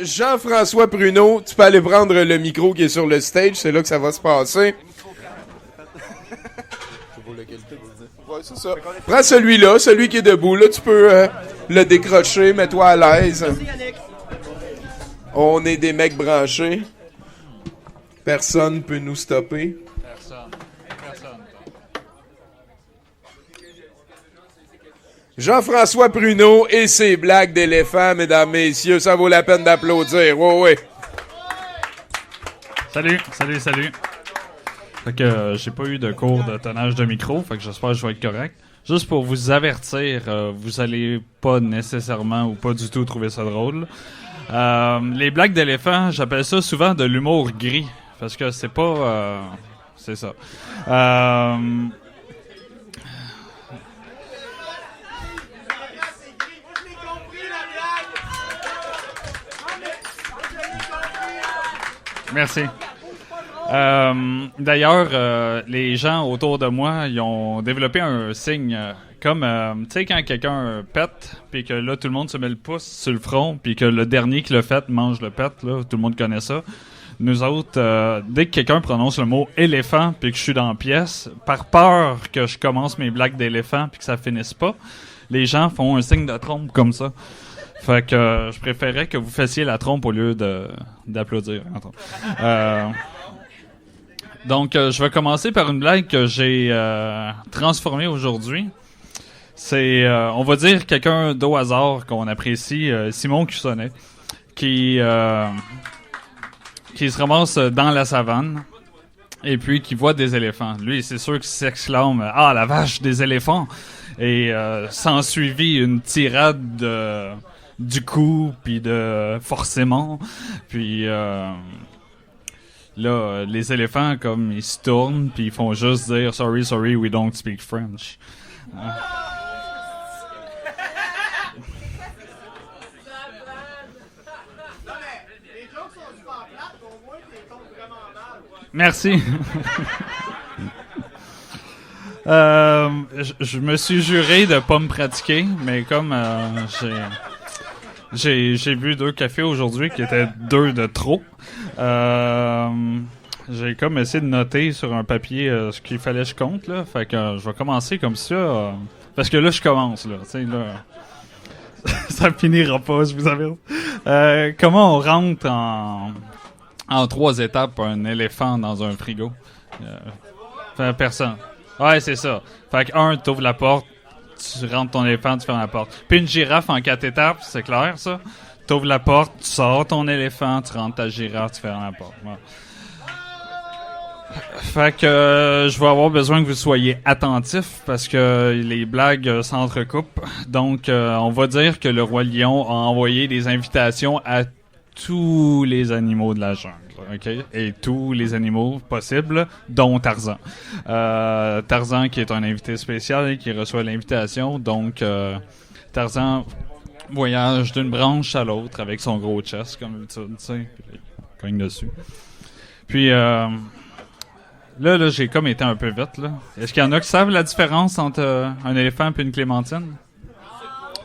Jean-François Pruneau, tu peux aller prendre le micro qui est sur le stage, c'est là que ça va se passer. Ouais, c'est ça. Prends celui-là, celui qui est debout. Là, tu peux le décrocher, mets-toi à l'aise. On est des mecs branchés. Personne peut nous stopper. Personne. Jean-François Pruneau et ses blagues d'éléphant, mesdames, messieurs, ça vaut la peine d'applaudir. Ouais. Salut. Fait que j'ai pas eu de cours de tonnage de micro, fait que j'espère que je vais être correct. Juste pour vous avertir, vous allez pas nécessairement ou pas du tout trouver ça drôle. Les blagues d'éléphant, j'appelle ça souvent de l'humour gris, parce que c'est pas... c'est ça. Merci. D'ailleurs, les gens autour de moi, ils ont développé un signe comme, tu sais, quand quelqu'un pète, puis que là, tout le monde se met le pouce sur le front, puis que le dernier qui l'a fait mange le pète, là, tout le monde connaît ça. Nous autres, dès que quelqu'un prononce le mot éléphant, puis que je suis dans la pièce, par peur que je commence mes blagues d'éléphant, puis que ça finisse pas, les gens font un signe de trompe comme ça. Fait que je préférais que vous fassiez la trompe au lieu d'applaudir. Donc, je vais commencer par une blague que j'ai transformée aujourd'hui. C'est, on va dire, quelqu'un d'au hasard qu'on apprécie, Simon Cussonnet, qui se ramasse dans la savane et puis qui voit des éléphants. Lui, c'est sûr qu'il s'exclame « Ah, la vache, des éléphants! » Et s'en suivit une tirade du coup, puis de forcément, puis là, les éléphants, comme, ils se tournent, puis ils font juste dire « Sorry, we don't speak French. » Merci. Je me suis juré de pas me pratiquer, mais comme j'ai bu 2 cafés aujourd'hui qui étaient 2 de trop, j'ai comme essayé de noter sur un papier ce qu'il fallait que je compte, là. Fait que je vais commencer comme ça, parce que là, je commence, là. Tu sais, là, ça finira pas, je vous avertis. Comment on rentre en 3 étapes un éléphant dans un frigo? Personne. Ouais, c'est ça. Fait que 1, t'ouvres la porte, tu rentres ton éléphant, tu fermes la porte. Puis une girafe en 4 étapes, c'est clair, ça? T'ouvres la porte, tu sors ton éléphant, tu rentres ta girafe, tu fermes la porte. Voilà. Fait que je vais avoir besoin que vous soyez attentifs parce que les blagues s'entrecoupent. Donc, on va dire que le Roi Lion a envoyé des invitations à tous les animaux de la jungle. Okay? Et tous les animaux possibles, dont Tarzan. Tarzan qui est un invité spécial et qui reçoit l'invitation. Donc, Tarzan voyage d'une branche à l'autre avec son gros chest, comme d'habitude, tu sais. Il cogne dessus. Puis, là, j'ai comme été un peu vite, là. Est-ce qu'il y en a qui savent la différence entre un éléphant et une clémentine?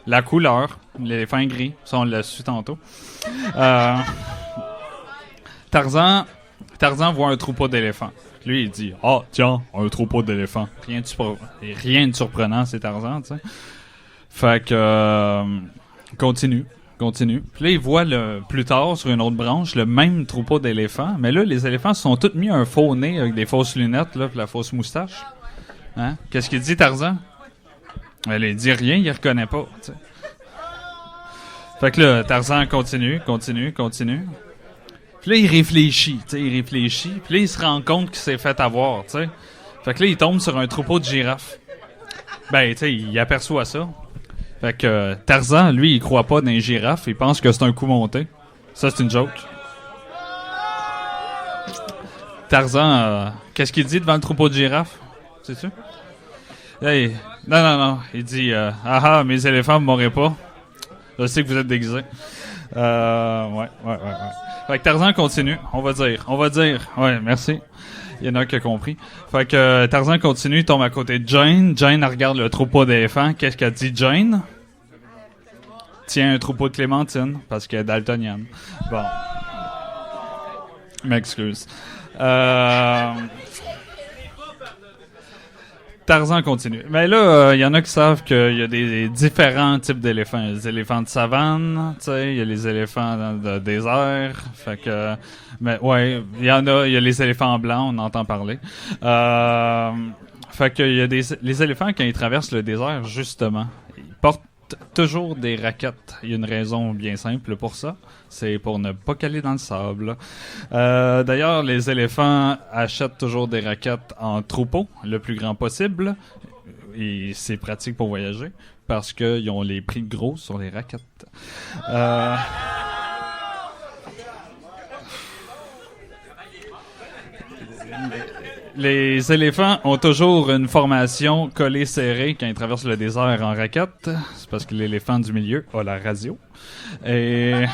La couleur. L'éléphant est gris. Ça, on l'a su tantôt. Tarzan voit un troupeau d'éléphants. Lui, il dit « Ah, tiens, un troupeau d'éléphants. » Rien de surprenant, c'est Tarzan, tu sais. Fait que... Continue. Puis là, il voit plus tard, sur une autre branche, le même troupeau d'éléphants. Mais là, les éléphants se sont tous mis un faux nez avec des fausses lunettes, là, puis la fausse moustache. Hein? Qu'est-ce qu'il dit, Tarzan? Il dit rien, il reconnaît pas, tu sais. Fait que là, Tarzan continue. Puis là, il réfléchit. Puis là, il se rend compte qu'il s'est fait avoir, tu sais. Fait que là, il tombe sur un troupeau de girafes. Ben, tu sais, il aperçoit ça. Fait que Tarzan, lui, il croit pas dans les girafes. Il pense que c'est un coup monté. Ça, c'est une joke. Tarzan, qu'est-ce qu'il dit devant le troupeau de girafes? Sais-tu? Hey, non. Il dit, mes éléphants ne m'auraient pas. Je sais que vous êtes déguisés. Ouais. Fait que Tarzan continue, on va dire. Ouais, merci. Il y en a qui a compris. Fait que Tarzan continue, tombe à côté de Jane. Jane, elle regarde le troupeau d'éléphants. Qu'est-ce qu'elle dit, Jane? tient un troupeau de clémentines parce qu'elle est daltonienne. Bon. M'excuse. Tarzan continue. Mais là, il y en a qui savent qu'il y a des différents types d'éléphants. Il y a les éléphants de savane, tu sais, il y a les éléphants de désert. Fait que, mais ouais, il y a les éléphants blancs, on entend parler. Fait que il y a les éléphants quand ils traversent le désert, justement, ils portent toujours des raquettes. Il y a une raison bien simple pour ça. C'est pour ne pas caler dans le sable. D'ailleurs, les éléphants achètent toujours des raquettes en troupeau, le plus grand possible. Et c'est pratique pour voyager parce qu'ils ont les prix gros sur les raquettes. Les éléphants ont toujours une formation collée serrée quand ils traversent le désert en raquette. C'est parce que l'éléphant du milieu a la radio. Et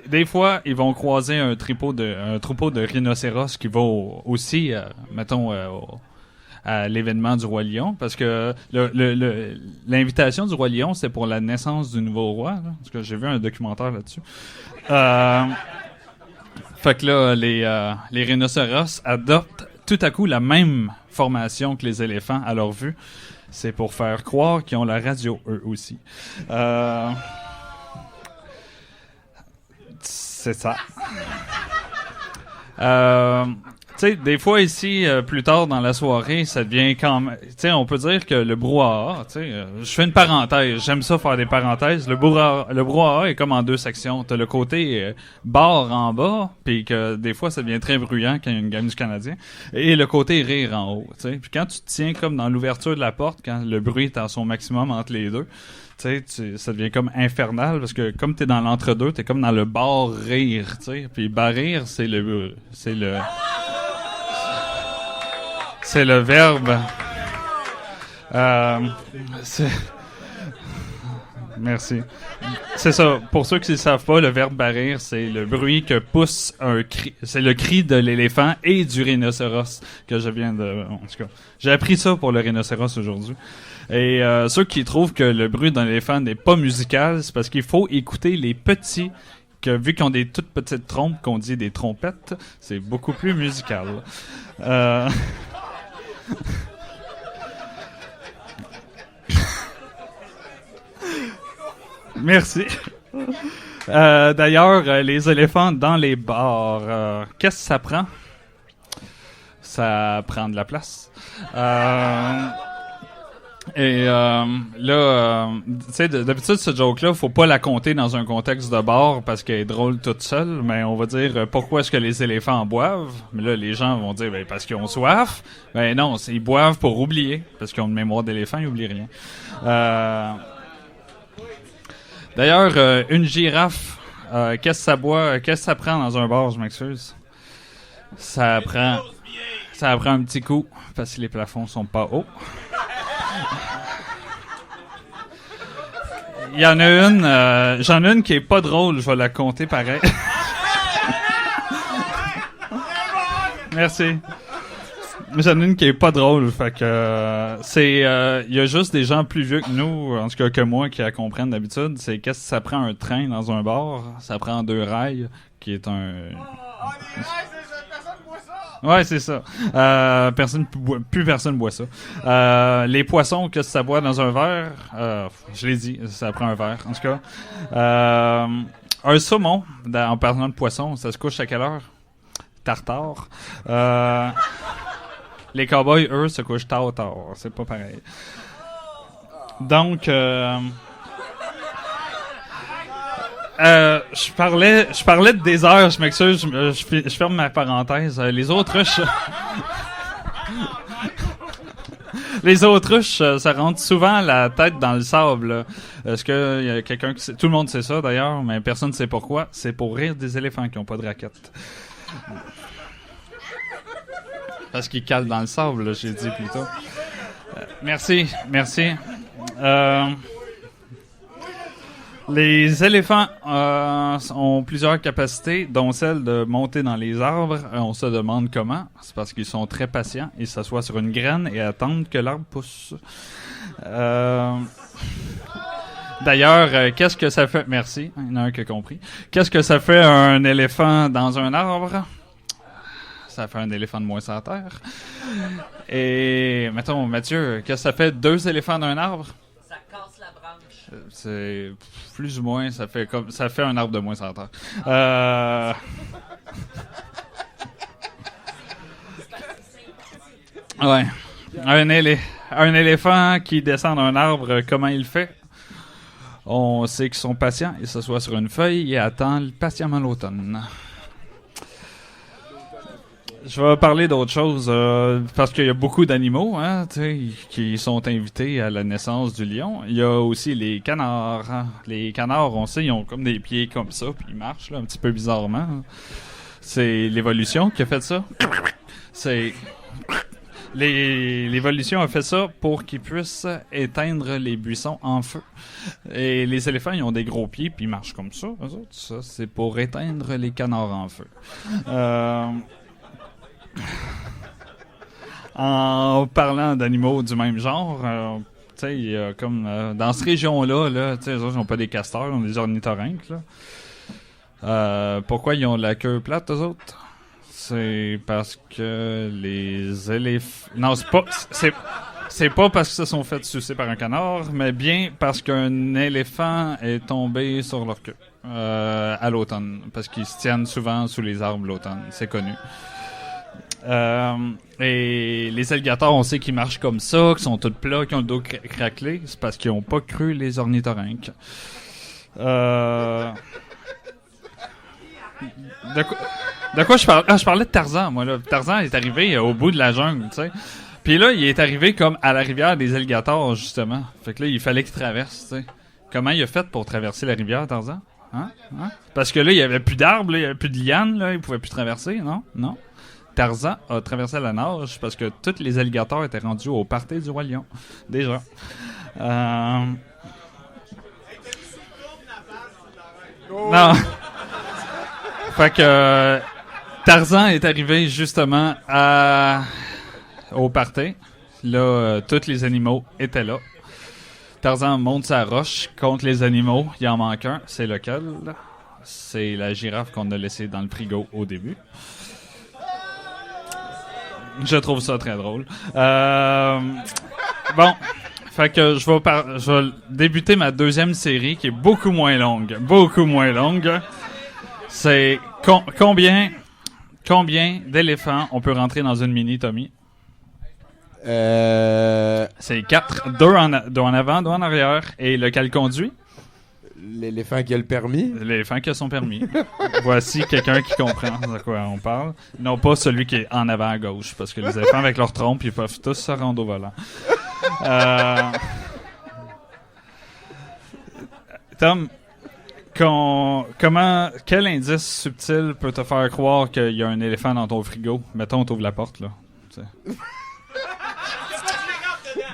des fois, ils vont croiser un troupeau de rhinocéros qui va aussi, mettons, à l'événement du Roi Lion. Parce que l'invitation du Roi Lion, c'est pour la naissance du nouveau roi. Là, parce que j'ai vu un documentaire là-dessus. Fait que là, les rhinocéros adoptent tout à coup la même formation que les éléphants à leur vue. C'est pour faire croire qu'ils ont la radio, eux aussi. C'est ça. Tu sais, des fois ici, plus tard dans la soirée, ça devient quand même... Tu sais, on peut dire que le brouhaha, tu sais, je fais une parenthèse, j'aime ça faire des parenthèses. Le brouhaha est comme en deux sections. T'as le côté bar en bas, puis que des fois, ça devient très bruyant quand il y a une game du Canadien, et le côté rire en haut, tu sais. Puis quand tu te tiens comme dans l'ouverture de la porte, quand le bruit est à son maximum entre les deux, tu sais, ça devient comme infernal, parce que comme t'es dans l'entre-deux, t'es comme dans le bar rire, tu sais. Puis bar rire, c'est le verbe. Merci. C'est ça. Pour ceux qui ne savent pas, le verbe barrir, c'est le bruit que pousse un cri. C'est le cri de l'éléphant et du rhinocéros que je viens de... En tout cas, j'ai appris ça pour le rhinocéros aujourd'hui. Et ceux qui trouvent que le bruit d'un éléphant n'est pas musical, c'est parce qu'il faut écouter les petits que vu qu'ils ont des toutes petites trompes, qu'on dit des trompettes, c'est beaucoup plus musical. Merci. D'ailleurs, les éléphants dans les bars, qu'est-ce que ça prend? Ça prend de la place. Et là, tu sais, d'habitude, ce joke-là, faut pas la compter dans un contexte de bar parce qu'elle est drôle toute seule, mais on va dire pourquoi est-ce que les éléphants boivent? Mais là, les gens vont dire, ben, parce qu'ils ont soif. Ben non, ils boivent pour oublier, parce qu'ils ont une mémoire d'éléphant, ils oublient rien. D'ailleurs, une girafe, qu'est-ce que ça boit, qu'est-ce que ça prend dans un bar, je m'excuse? Ça prend un petit coup, parce que les plafonds sont pas hauts. Il y en a une, j'en ai une qui est pas drôle, je vais la compter pareil. Merci. J'en ai une qui est pas drôle, fait que il y a juste des gens plus vieux que nous, en tout cas que moi, qui la comprennent d'habitude. C'est qu'est-ce que ça prend un train dans un bar? Ça prend 2 rails, qui est un... Ouais, c'est ça. Plus personne boit ça. Les poissons, qu'est-ce que ça boit dans un verre? Je l'ai dit, ça prend un verre, en tout cas. Un saumon, en parlant de poisson, ça se couche à quelle heure? Tartare. Les cowboys, eux, se couchent tard. C'est pas pareil. Donc, je parlais de désert, je m'excuse, je ferme ma parenthèse. Les autruches... Les autruches, ça rentre souvent la tête dans le sable. Là. Est-ce que y a quelqu'un qui sait... Tout le monde sait ça, d'ailleurs, mais personne ne sait pourquoi. C'est pour rire des éléphants qui n'ont pas de raquettes. Parce qu'ils calent dans le sable, là, j'ai dit plus tôt. Merci. Les éléphants ont plusieurs capacités, dont celle de monter dans les arbres. On se demande comment. C'est parce qu'ils sont très patients. Ils s'assoient sur une graine et attendent que l'arbre pousse. D'ailleurs, qu'est-ce que ça fait... Merci, il y en a un qui a compris. Qu'est-ce que ça fait un éléphant dans un arbre? Ça fait un éléphant de moins sur la terre. Et, mettons, Mathieu, qu'est-ce que ça fait 2 éléphants dans un arbre? Ça casse la branche. C'est plus ou moins, ça fait un arbre de moins sur la terre. Ouais. Un éléphant qui descend d'un arbre, comment il fait? On sait qu'ils sont patients. Il s'assoit sur une feuille et attend patiemment l'automne. Je vais parler d'autre chose parce qu'il y a beaucoup d'animaux qui sont invités à la naissance du lion. Il y a aussi les canards. Hein. Les canards, on sait, ils ont comme des pieds comme ça, puis ils marchent là, un petit peu bizarrement. C'est l'évolution qui a fait ça. L'évolution a fait ça pour qu'ils puissent éteindre les buissons en feu. Et les éléphants, ils ont des gros pieds, puis ils marchent comme ça. Eux autres, ça, c'est pour éteindre les canards en feu. En parlant d'animaux du même genre, tu sais, il y a comme dans cette région-là, tu sais, eux autres, ils n'ont pas des castors, ils ont des ornithorynques. Là. Pourquoi ils ont la queue plate, eux autres? C'est parce que les éléphants... Non, c'est pas parce qu'ils se sont fait sucer par un canard, mais bien parce qu'un éléphant est tombé sur leur queue à l'automne. Parce qu'ils se tiennent souvent sous les arbres l'automne, c'est connu. Et les alligators, on sait qu'ils marchent comme ça, qu'ils sont tous plats, qu'ils ont le dos craquelé. C'est parce qu'ils n'ont pas cru les ornithorynques. De quoi je parle? Je parlais de Tarzan, moi, là. Tarzan est arrivé au bout de la jungle, tu sais. Puis là, il est arrivé comme à la rivière des alligators, justement. Fait que là, il fallait qu'il traverse, tu sais. Comment il a fait pour traverser la rivière, Tarzan? Hein? Parce que là, il y avait plus d'arbres, là, il y avait plus de lianes, là, il pouvait plus traverser, non? Non. Tarzan a traversé à la nage parce que tous les alligators étaient rendus au party du Roi Lion. Déjà. Non. Fait que Tarzan est arrivé justement au party. Là, tous les animaux étaient là. Tarzan monte sa roche contre les animaux. Il en manque un. C'est lequel? C'est la girafe qu'on a laissée dans le frigo au début. Je trouve ça très drôle. Bon, fait que je vais débuter ma deuxième série qui est beaucoup moins longue. Beaucoup moins longue. C'est combien d'éléphants on peut rentrer dans une mini, Tommy? C'est 4. 2 en avant, 2 en arrière. Et lequel conduit? L'éléphant qui a le permis. L'éléphant qui a son permis. Voici quelqu'un qui comprend de quoi on parle. Non pas celui qui est en avant à gauche, parce que les éléphants avec leur trompe, ils peuvent tous se rendre au volant. Tom, quel indice subtil peut te faire croire qu'il y a un éléphant dans ton frigo? Mettons, t'ouvres la porte, là.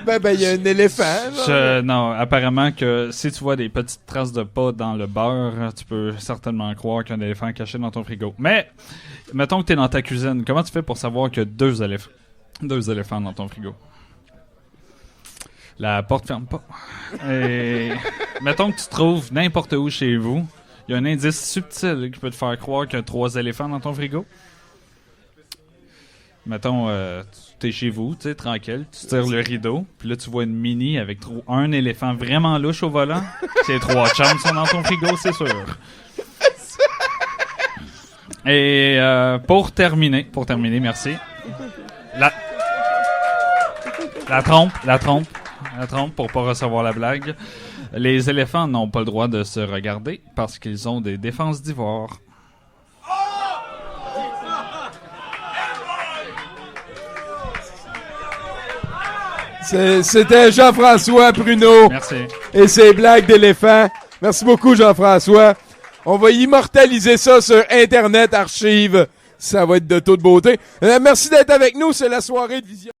Ben, il y a un éléphant. Non, apparemment que si tu vois des petites traces de pas dans le beurre, tu peux certainement croire qu'il y a un éléphant caché dans ton frigo. Mais, mettons que tu es dans ta cuisine, comment tu fais pour savoir qu'il y a deux éléphants dans ton frigo? La porte ferme pas. Et mettons que tu trouves n'importe où chez vous, il y a un indice subtil qui peut te faire croire qu'il y a 3 éléphants dans ton frigo. Mettons, t'es chez vous, tu sais, tranquille, tu tires le rideau, puis là, tu vois une mini avec un éléphant vraiment louche au volant. Ces 3 chums sont dans ton frigo, c'est sûr. Et pour terminer, merci. La trompe pour pas recevoir la blague. Les éléphants n'ont pas le droit de se regarder parce qu'ils ont des défenses d'ivoire. C'était Jean-François Pruneau. Merci. Et ses blagues d'éléphant. Merci beaucoup, Jean-François. On va immortaliser ça sur Internet, archive. Ça va être de toute beauté. Merci d'être avec nous. C'est la soirée de Vision.